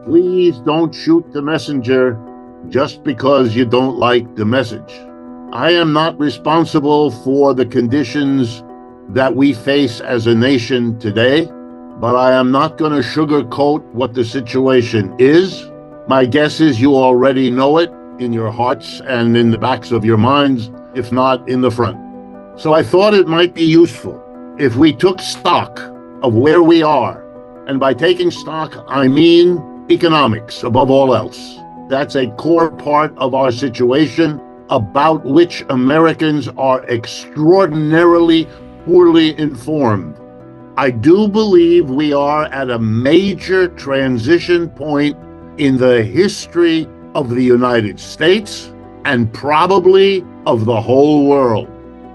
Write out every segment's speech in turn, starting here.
Please don't shoot the messenger just because you don't like the message. I am not responsible for the conditions that we face as a nation today, but I am not going to sugarcoat what the situation is. My guess is you already know it in your hearts and in the backs of your minds, if not in the front. So I thought it might be useful if we took stock of where we are. And by taking stock, I mean economics above all else. That's a core part of our situation about which Americans are extraordinarily poorly informed. I do believe we are at a major transition point in the history of the United States and probably of the whole world.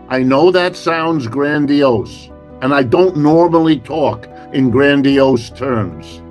I know that sounds grandiose, and I don't normally talk in grandiose terms,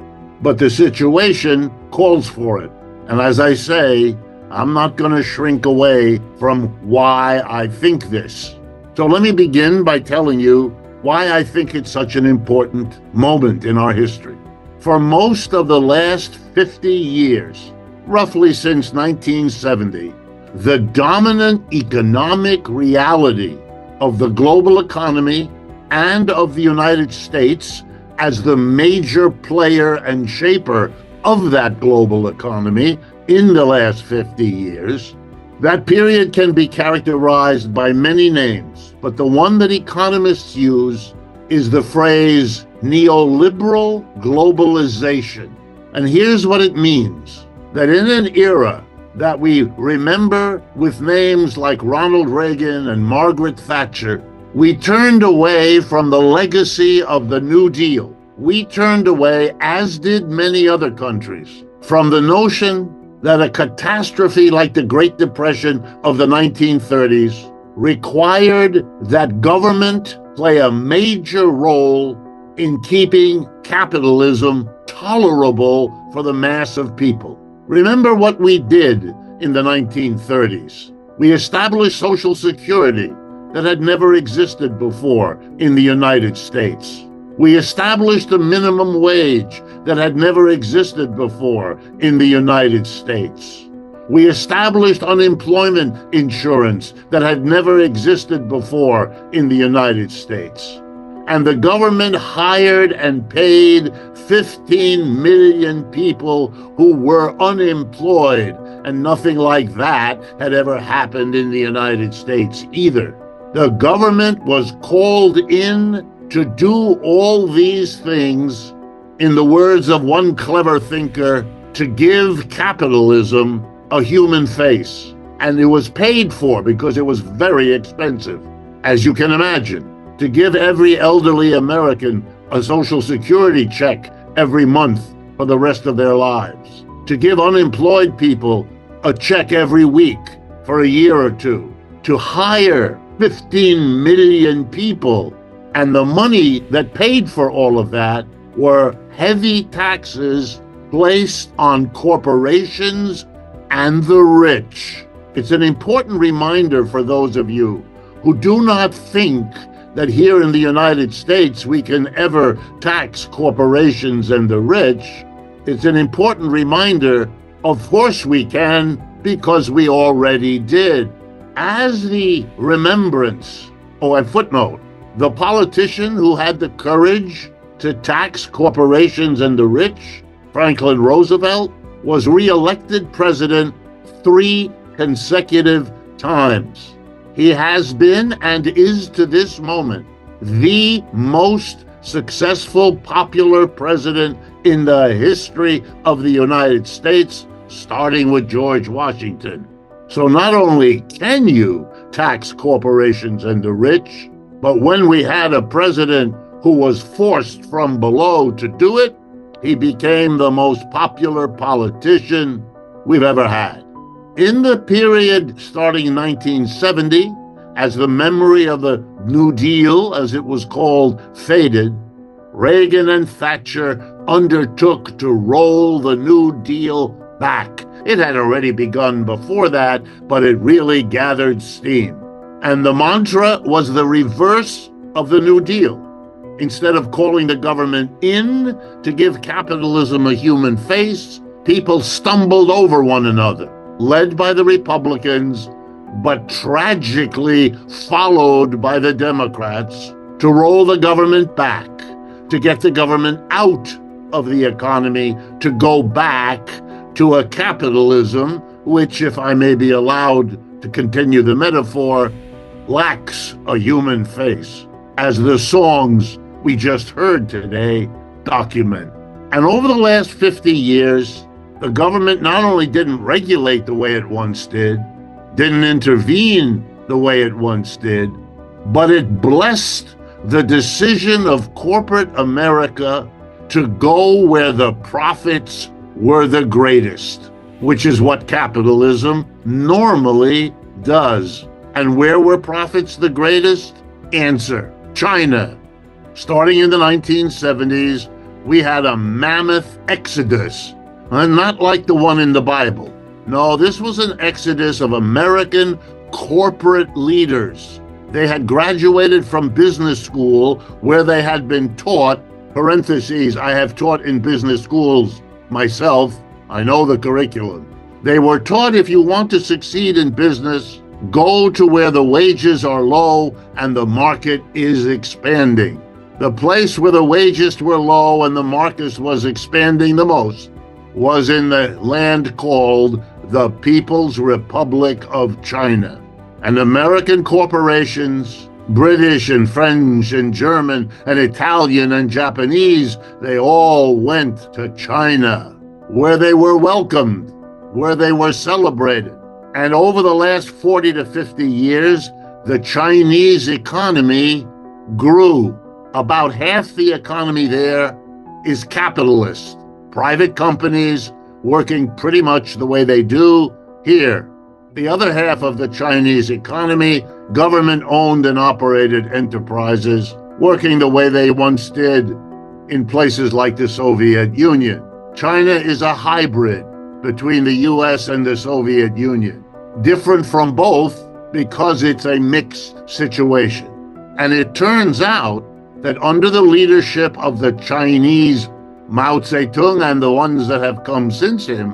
but the situation calls for it. And as I say, I'm not going to shrink away from why I think this. So let me begin by telling you why I think it's such an important moment in our history. For most of the last 50 years, roughly since 1970, the dominant economic reality of the global economy and of the United States as the major player and shaper of that global economy in the last 50 years, that period can be characterized by many names, but the one that economists use is the phrase neoliberal globalization. And here's what it means: that in an era that we remember with names like Ronald Reagan and Margaret Thatcher, we turned away from the legacy of the New Deal. We turned away, as did many other countries, from the notion that a catastrophe like the Great Depression of the 1930s required that government play a major role in keeping capitalism tolerable for the mass of people. Remember what we did in the 1930s. We established Social Security that had never existed before in the United States. We established a minimum wage that had never existed before in the United States. We established unemployment insurance that had never existed before in the United States. And the government hired and paid 15 million people who were unemployed, and nothing like that had ever happened in the United States either. The government was called in to do all these things, in the words of one clever thinker, to give capitalism a human face. And it was paid for because it was very expensive, as you can imagine. To give every elderly American a Social Security check every month for the rest of their lives. To give unemployed people a check every week for a year or two. To hire 15 million people. And the money that paid for all of that were heavy taxes placed on corporations and the rich. It's an important reminder for those of you who do not think that here in the United States we can ever tax corporations and the rich. It's an important reminder, of course we can, because we already did. As the remembrance, and footnote, the politician who had the courage to tax corporations and the rich, Franklin Roosevelt, was re-elected president 3 consecutive times. He has been and is to this moment the most successful popular president in the history of the United States, starting with George Washington. So not only can you tax corporations and the rich, but when we had a president who was forced from below to do it, he became the most popular politician we've ever had. In the period starting in 1970, as the memory of the New Deal, as it was called, faded, Reagan and Thatcher undertook to roll the New Deal back. It had already begun before that, but it really gathered steam. And the mantra was the reverse of the New Deal. Instead of calling the government in to give capitalism a human face, people stumbled over one another, led by the Republicans, but tragically followed by the Democrats, to roll the government back, to get the government out of the economy, to go back to a capitalism which, if I may be allowed to continue the metaphor, lacks a human face, as the songs we just heard today document. And over the last 50 years, the government not only didn't regulate the way it once did, didn't intervene the way it once did, but it blessed the decision of corporate America to go where the profits were the greatest, which is what capitalism normally does. And where were profits the greatest? Answer: China. Starting in the 1970s, we had a mammoth exodus, and not like the one in the Bible. No, this was an exodus of American corporate leaders. They had graduated from business school where they had been taught, parentheses, I have taught in business schools myself, I know the curriculum. They were taught, if you want to succeed in business, go to where the wages are low and the market is expanding. The place where the wages were low and the market was expanding the most was in the land called the People's Republic of China. And American corporations, British and French and German and Italian and Japanese, they all went to China, where they were welcomed, where they were celebrated. And over the last 40 to 50 years, the Chinese economy grew. About half the economy there is capitalist. Private companies working pretty much the way they do here. The other half of the Chinese economy, government-owned and operated enterprises working the way they once did in places like the Soviet Union. China is a hybrid between the US and the Soviet Union. Different from both because it's a mixed situation. And it turns out that under the leadership of the Chinese Mao Zedong and the ones that have come since him,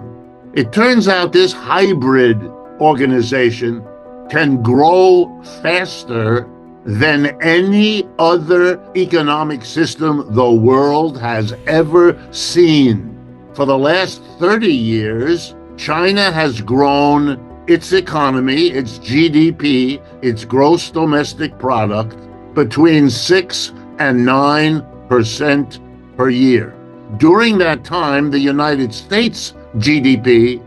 it turns out this hybrid organization can grow faster than any other economic system the world has ever seen. For the last 30 years, China has grown its economy, its GDP, its gross domestic product, between 6 and 9% per year. During that time, the United States GDP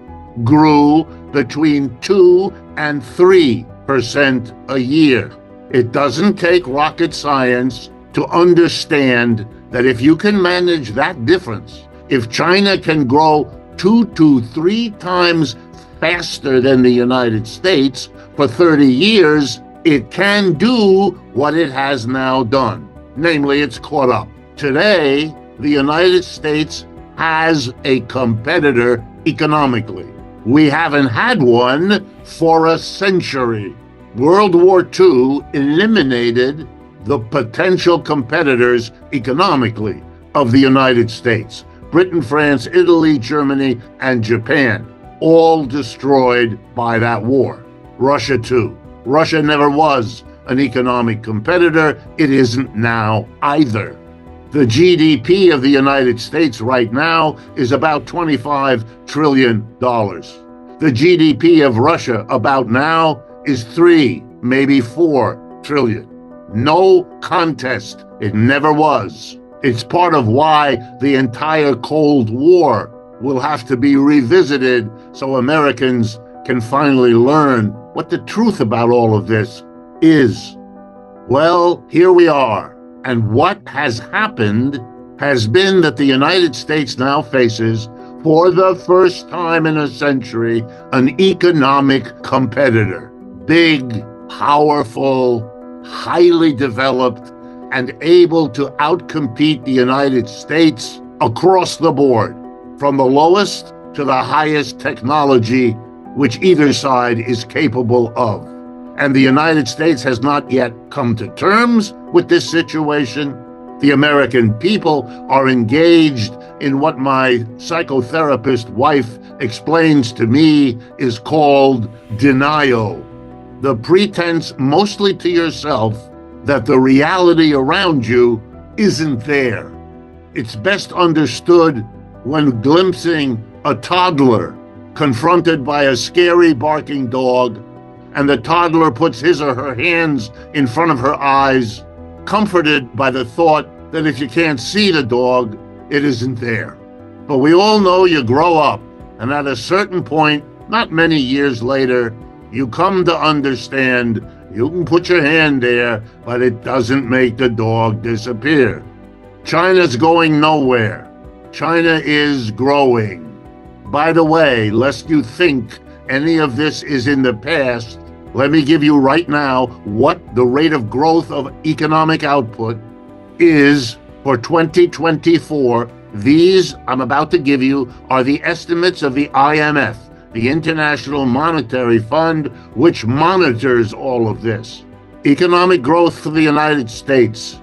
grew between 2 and 3% a year. It doesn't take rocket science to understand that if you can manage that difference, if China can grow 2 to 3 times faster than the United States for 30 years, it can do what it has now done. Namely, it's caught up. Today, the United States has a competitor economically. We haven't had one for a century. World War II eliminated the potential competitors economically of the United States. Britain, France, Italy, Germany, and Japan, all destroyed by that war. Russia too. Russia never was an economic competitor. It isn't now either. The GDP of the United States right now is about $25 trillion. The GDP of Russia about now is 3, maybe 4 trillion. No contest. It never was. It's part of why the entire Cold War will have to be revisited so Americans can finally learn what the truth about all of this is. Well, here we are. And what has happened has been that the United States now faces, for the first time in a century, an economic competitor. Big, powerful, highly developed, and able to outcompete the United States across the board, from the lowest to the highest technology which either side is capable of. And the United States has not yet come to terms with this situation. The The American people are engaged in what my psychotherapist wife explains to me is called denial. The pretense, mostly to yourself, that the reality around you isn't there. It's best understood when glimpsing a toddler confronted by a scary barking dog, and the toddler puts his or her hands in front of her eyes, comforted by the thought that if you can't see the dog, it isn't there. But we all know you grow up, and at a certain point, not many years later, you come to understand you can put your hand there, but it doesn't make the dog disappear. China's going nowhere. China is growing. By the way, lest you think any of this is in the past, let me give you right now what the rate of growth of economic output is for 2024. These I'm about to give you are the estimates of the IMF, the International Monetary Fund, which monitors all of this. Economic growth for the United States,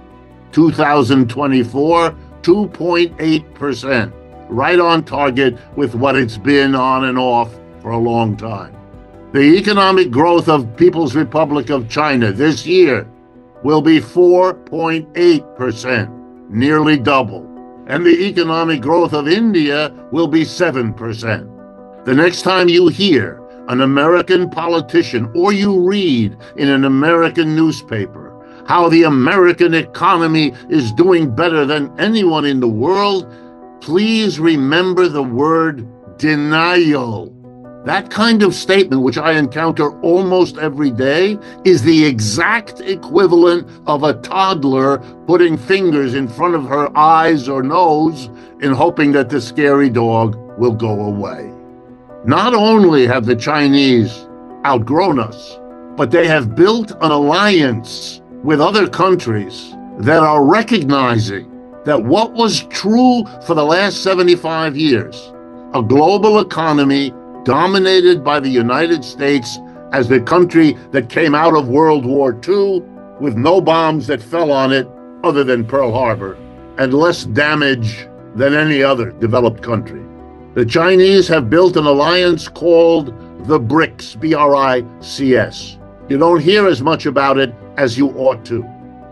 2024, 2.8%, right on target with what it's been on and off for a long time. The economic growth of People's Republic of China this year will be 4.8%, nearly double. And the economic growth of India will be 7%. The next time you hear an American politician or you read in an American newspaper how the American economy is doing better than anyone in the world, please remember the word denial. That kind of statement, which I encounter almost every day, is the exact equivalent of a toddler putting fingers in front of her eyes or nose in hoping that the scary dog will go away. Not only have the Chinese outgrown us, but they have built an alliance with other countries that are recognizing that what was true for the last 75 years, a global economy dominated by the United States as the country that came out of World War II with no bombs that fell on it other than Pearl Harbor, and less damage than any other developed country. The Chinese have built an alliance called the BRICS, B-R-I-C-S. You don't hear as much about it as you ought to.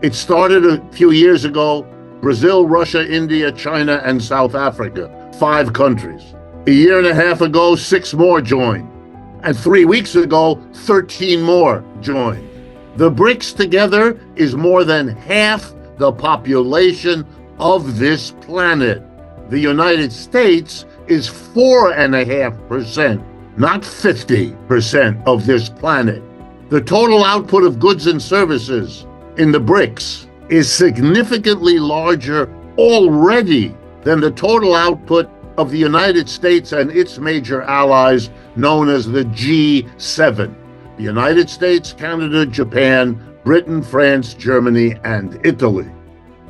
It started a few years ago, Brazil, Russia, India, China, and South Africa, 5 countries. A year and a half ago, 6 more joined. And 3 weeks ago, 13 more joined. The BRICS together is more than half the population of this planet. The United States is 4.5%, not 50% of this planet. The total output of goods and services in the BRICS is significantly larger already than the total output of the United States and its major allies, known as the G7. The United States, Canada, Japan, Britain, France, Germany, and Italy.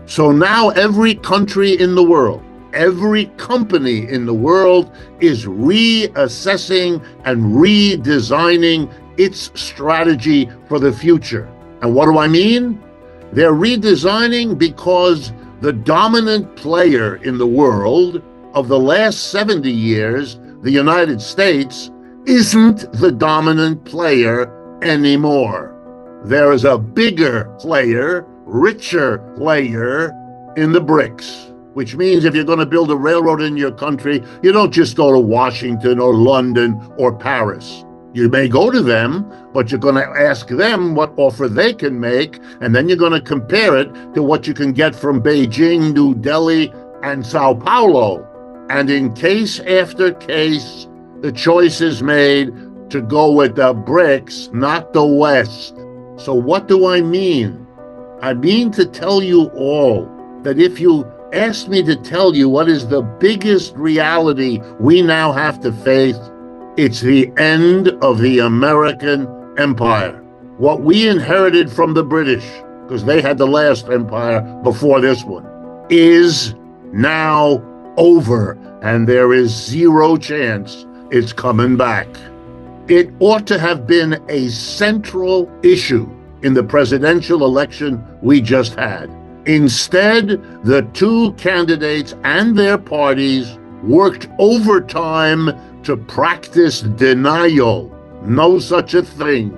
So now every country in the world, every company in the world is reassessing and redesigning its strategy for the future. And what do I mean? They're redesigning because the dominant player in the world of the last 70 years, the United States, isn't the dominant player anymore. There is a bigger player, richer player in the BRICS, which means if you're going to build a railroad in your country, you don't just go to Washington or London or Paris. You may go to them, but you're going to ask them what offer they can make, and then you're going to compare it to what you can get from Beijing, New Delhi, and Sao Paulo. And in case after case, the choice is made to go with the BRICS, not the West. So what do I mean? I mean to tell you all that if you ask me to tell you what is the biggest reality we now have to face, it's the end of the American empire. What we inherited from the British, because they had the last empire before this one, is now over, and there is zero chance it's coming back. It ought to have been a central issue in the presidential election we just had. Instead, the two candidates and their parties worked overtime to practice denial. No such a thing.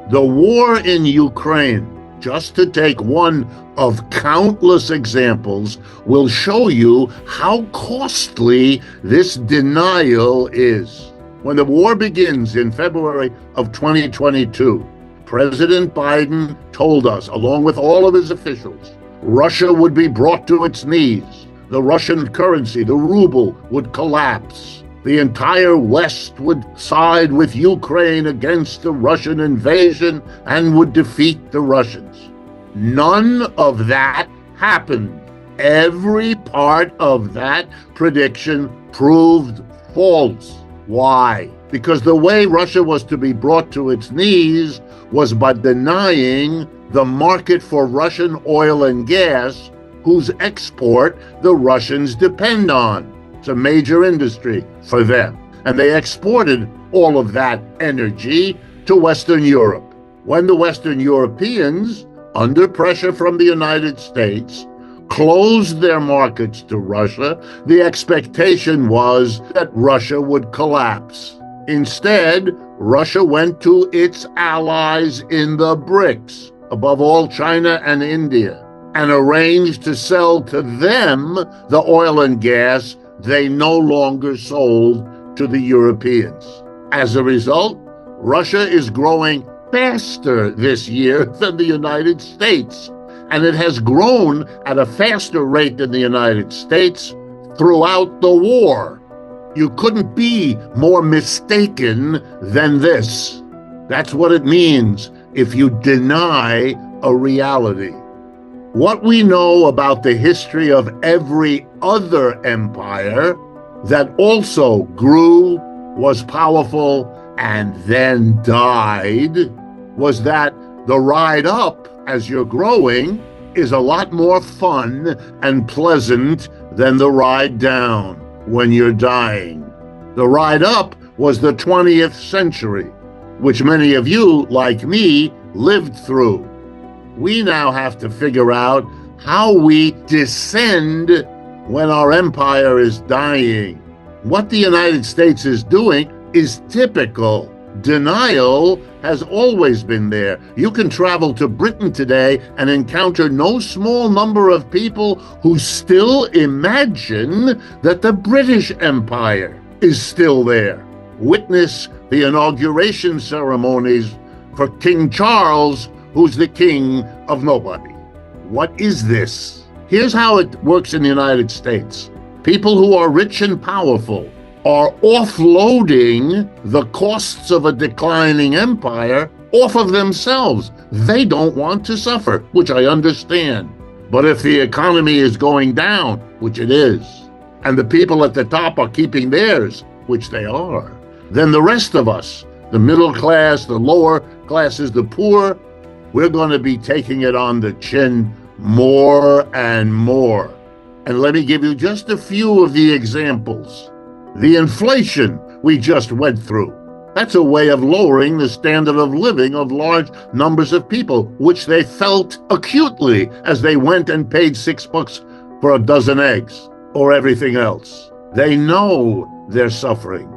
The war in Ukraine, just to take one of countless examples, will show you how costly this denial is. When the war begins in February of 2022, President Biden told us, along with all of his officials, Russia would be brought to its knees. The Russian currency, the ruble, would collapse. The entire West would side with Ukraine against the Russian invasion and would defeat the Russians. None of that happened. Every part of that prediction proved false. Why? Because the way Russia was to be brought to its knees was by denying the market for Russian oil and gas, whose export the Russians depend on. It's a major industry for them. And they exported all of that energy to Western Europe. When the Western Europeans, under pressure from the United States, closed their markets to Russia, the expectation was that Russia would collapse. Instead, Russia went to its allies in the BRICS, above all China and India, and arranged to sell to them the oil and gas they no longer sold to the Europeans. As a result, Russia is growing faster this year than the United States, and it has grown at a faster rate than the United States throughout the war. You couldn't be more mistaken than this. That's what it means if you deny a reality. What we know about the history of every other empire that also grew, was powerful, and then died was that the ride up as you're growing is a lot more fun and pleasant than the ride down when you're dying. The ride up was the 20th century, which many of you, like me, lived through. We now have to figure out how we descend when our empire is dying. What the United States is doing is typical. Denial has always been there. You can travel to Britain today and encounter no small number of people who still imagine that the British Empire is still there. Witness the inauguration ceremonies for King Charles, who's the king of nobody. What is this? Here's how it works in the United States. People who are rich and powerful are offloading the costs of a declining empire off of themselves. They don't want to suffer, which I understand. But if the economy is going down, which it is, and the people at the top are keeping theirs, which they are, then the rest of us, the middle class, the lower classes, the poor, we're going to be taking it on the chin more and more. And let me give you just a few of the examples. The inflation we just went through, that's a way of lowering the standard of living of large numbers of people, which they felt acutely as they went and paid $6 for a dozen eggs or everything else. They know they're suffering.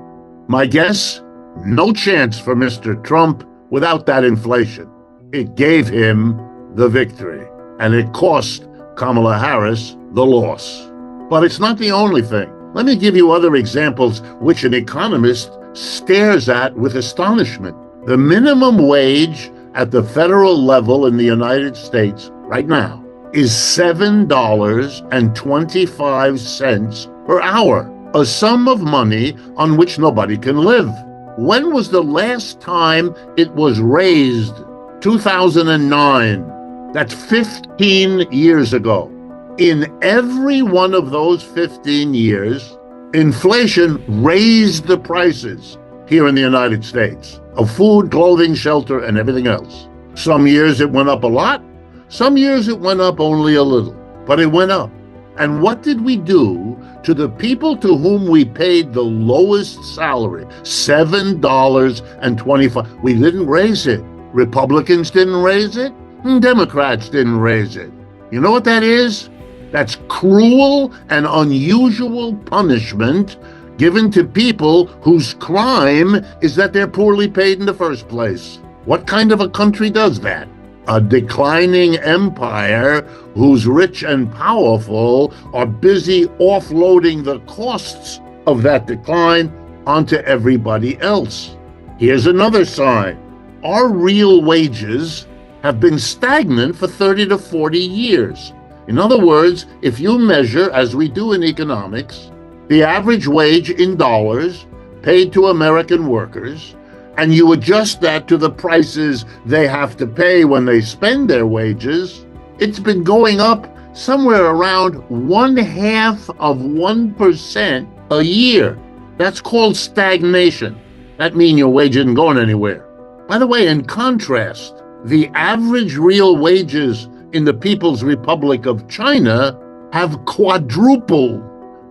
My guess, no chance for Mr. Trump without that inflation. It gave him the victory, and it cost Kamala Harris the loss. But it's not the only thing. Let me give you other examples which an economist stares at with astonishment. The minimum wage at the federal level in the United States right now is $7.25 per hour, a sum of money on which nobody can live. When was the last time it was raised? 2009. That's 15 years ago. In every one of those 15 years, inflation raised the prices here in the United States of food, clothing, shelter, and everything else. Some years it went up a lot. Some years it went up only a little, but it went up. And what did we do to the people to whom we paid the lowest salary? $7.25. We didn't raise it. Republicans didn't raise it. Democrats didn't raise it. You know what that is? That's cruel and unusual punishment given to people whose crime is that they're poorly paid in the first place. What kind of a country does that? A declining empire whose rich and powerful are busy offloading the costs of that decline onto everybody else. Here's another sign. Our real wages have been stagnant for 30 to 40 years. In other words, if you measure, as we do in economics, the average wage in dollars paid to American workers, and you adjust that to the prices they have to pay when they spend their wages, it's been going up somewhere around 0.5% a year. That's called stagnation. That means your wage isn't going anywhere. By the way, in contrast, the average real wages in the People's Republic of China have quadrupled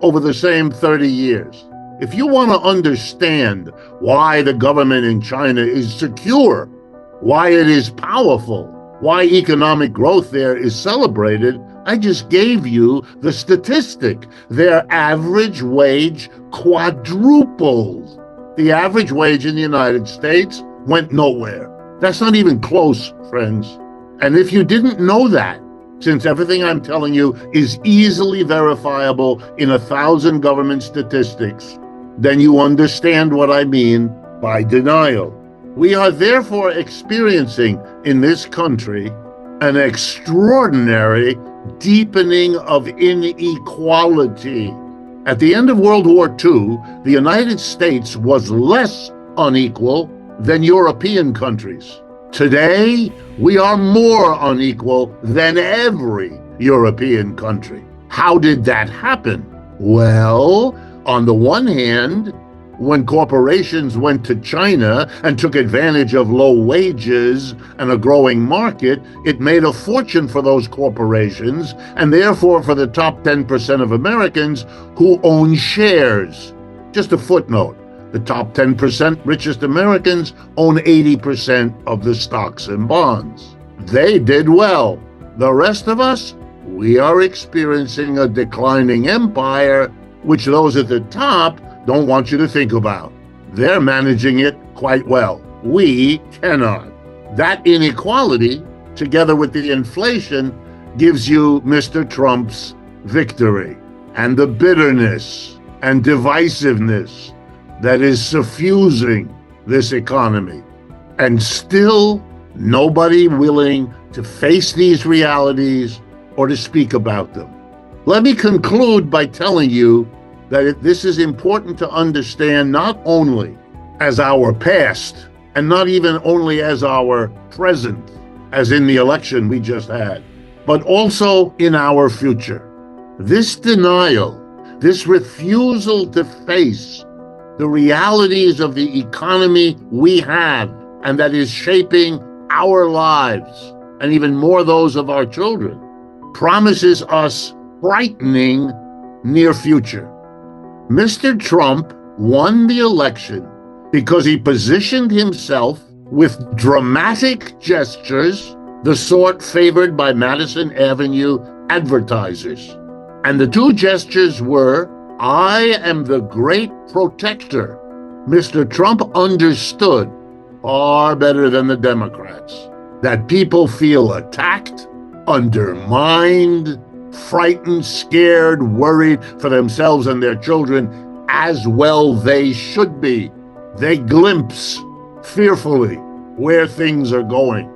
over the same 30 years. If you want to understand why the government in China is secure, why it is powerful, why economic growth there is celebrated, I just gave you the statistic. Their average wage quadrupled. The average wage in the United States went nowhere. That's not even close, friends. And if you didn't know that, since everything I'm telling you is easily verifiable in 1,000 government statistics, then you understand what I mean by denial. We are therefore experiencing in this country an extraordinary deepening of inequality. At the end of World War II, the United States was less unequal than European countries. Today, we are more unequal than every European country. How did that happen? Well, on the one hand, when corporations went to China and took advantage of low wages and a growing market, it made a fortune for those corporations and therefore for the top 10% of Americans who own shares. Just a footnote. The top 10% richest Americans own 80% of the stocks and bonds. They did well. The rest of us, we are experiencing a declining empire, which those at the top don't want you to think about. They're managing it quite well. We cannot. That inequality, together with the inflation, gives you Mr. Trump's victory and the bitterness and divisiveness that is suffusing this economy. And still, nobody willing to face these realities or to speak about them. Let me conclude by telling you that this is important to understand not only as our past and not even only as our present, as in the election we just had, but also in our future. This denial, this refusal to face the realities of the economy we have and that is shaping our lives and even more those of our children, promises us frightening near future. Mr. Trump won the election because he positioned himself with dramatic gestures, the sort favored by Madison Avenue advertisers. And the two gestures were, "I am the great protector." Mr. Trump understood far better than the Democrats that people feel attacked, undermined, frightened, scared, worried for themselves and their children, as well they should be. They glimpse fearfully where things are going.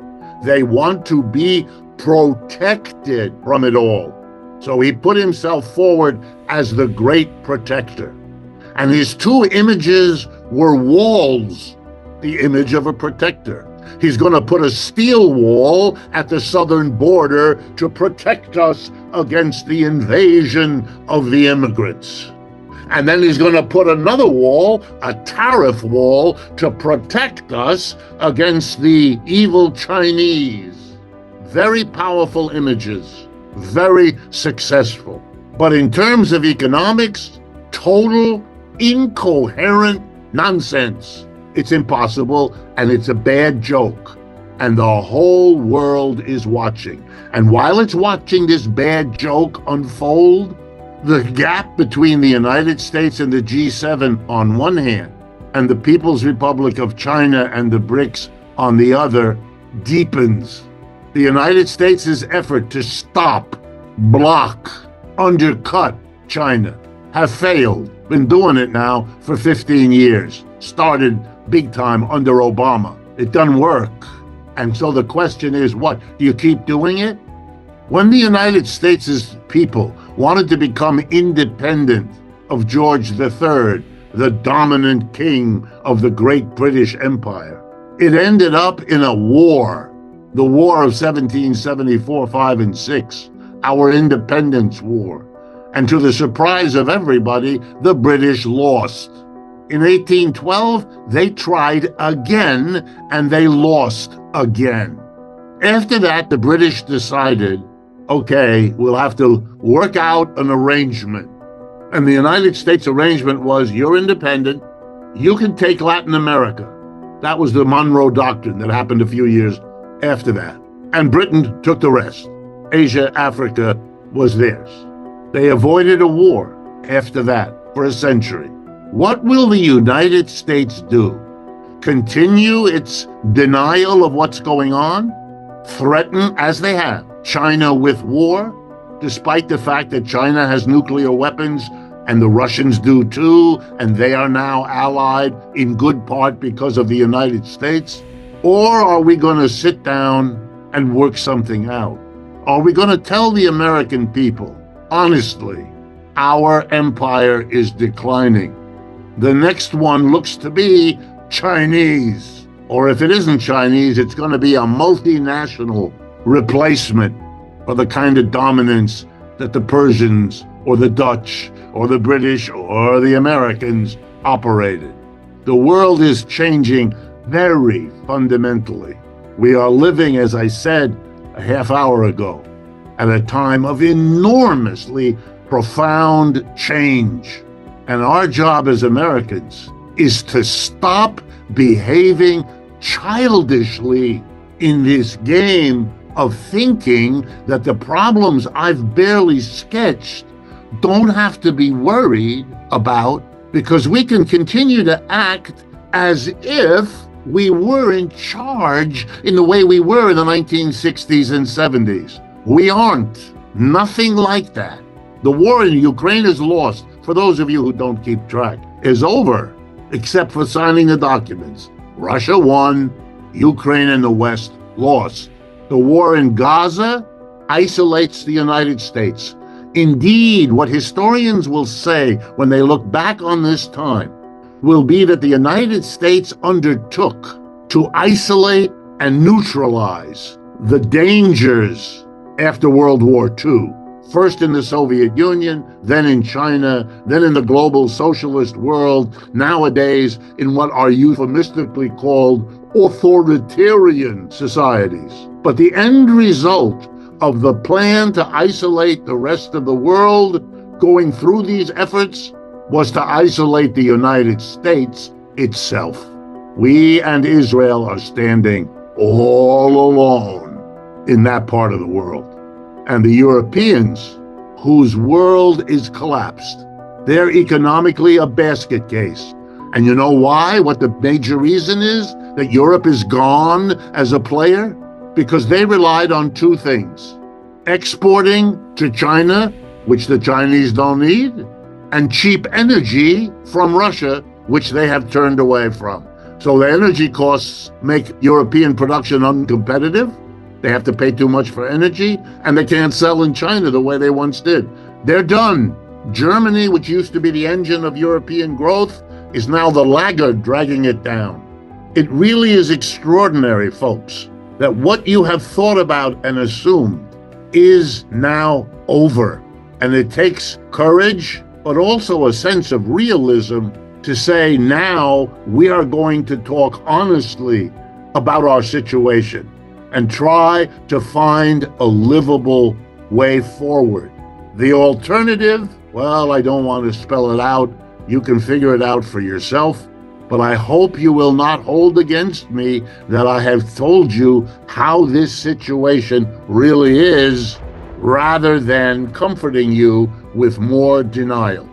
They want to be protected from it all. So he put himself forward as the great protector. And his two images were walls, the image of a protector. He's going to put a steel wall at the southern border to protect us against the invasion of the immigrants. And then he's going to put another wall, a tariff wall, to protect us against the evil Chinese. Very powerful images, very successful. But in terms of economics, total incoherent nonsense. It's impossible, and it's a bad joke. and the whole world is watching. And while it's watching this bad joke unfold, the gap between the United States and the G7 on one hand, and the People's Republic of China and the BRICS on the other, deepens. The United States' effort to stop, block, undercut China have failed. Been doing it now for 15 years. Started big time under Obama. It doesn't work. And so the question is, what? Do you keep doing it? When the United States' people wanted to become independent of George III, the dominant king of the great British Empire, it ended up in a war, the War of 1774, 5, and 6, our Independence War. And to the surprise of everybody, the British lost. In 1812, they tried again, and they lost again. After that, the British decided, okay, we'll have to work out an arrangement. And the United States arrangement was, you're independent, you can take Latin America. That was the Monroe Doctrine that happened a few years after that. And Britain took the rest. Asia, Africa was theirs. They avoided a war after that for a century. What will the United States do? Continue its denial of what's going on? Threaten, as they have, China with war, despite the fact that China has nuclear weapons and the Russians do too, and they are now allied in good part because of the United States? Or are we going to sit down and work something out? Are we going to tell the American people, honestly, our empire is declining? The next one looks to be Chinese. Or if it isn't Chinese, it's going to be a multinational replacement for the kind of dominance that the Persians or the Dutch or the British or the Americans operated. The world is changing very fundamentally. We are living, as I said a half hour ago, at a time of enormously profound change. And our job as Americans is to stop behaving childishly in this game of thinking that the problems I've barely sketched don't have to be worried about, because we can continue to act as if we were in charge in the way we were in the 1960s and 70s. We aren't. Nothing like that. The war in Ukraine is lost. For those of you who don't keep track, is over, except for signing the documents. Russia won, Ukraine and the West lost. The war in Gaza isolates the United States. Indeed, what historians will say when they look back on this time will be that the United States undertook to isolate and neutralize the dangers after World War II. First in the Soviet Union, then in China, then in the global socialist world, nowadays in what are euphemistically called authoritarian societies. But the end result of the plan to isolate the rest of the world going through these efforts was to isolate the United States itself. We and Israel are standing all alone in that part of the world. And the Europeans, whose world is collapsed, they're economically a basket case. And you know why? What the major reason is that Europe is gone as a player? Because they relied on two things: exporting to China, which the Chinese don't need, and cheap energy from Russia, which they have turned away from. So the energy costs make European production uncompetitive. They have to pay too much for energy, and they can't sell in China the way they once did. They're done. Germany, which used to be the engine of European growth, is now the laggard dragging it down. It really is extraordinary, folks, that what you have thought about and assumed is now over. And it takes courage, but also a sense of realism to say, now we are going to talk honestly about our situation and try to find a livable way forward. The alternative, well, I don't want to spell it out. You can figure it out for yourself. but I hope you will not hold against me that I have told you how this situation really is, rather than comforting you with more denial.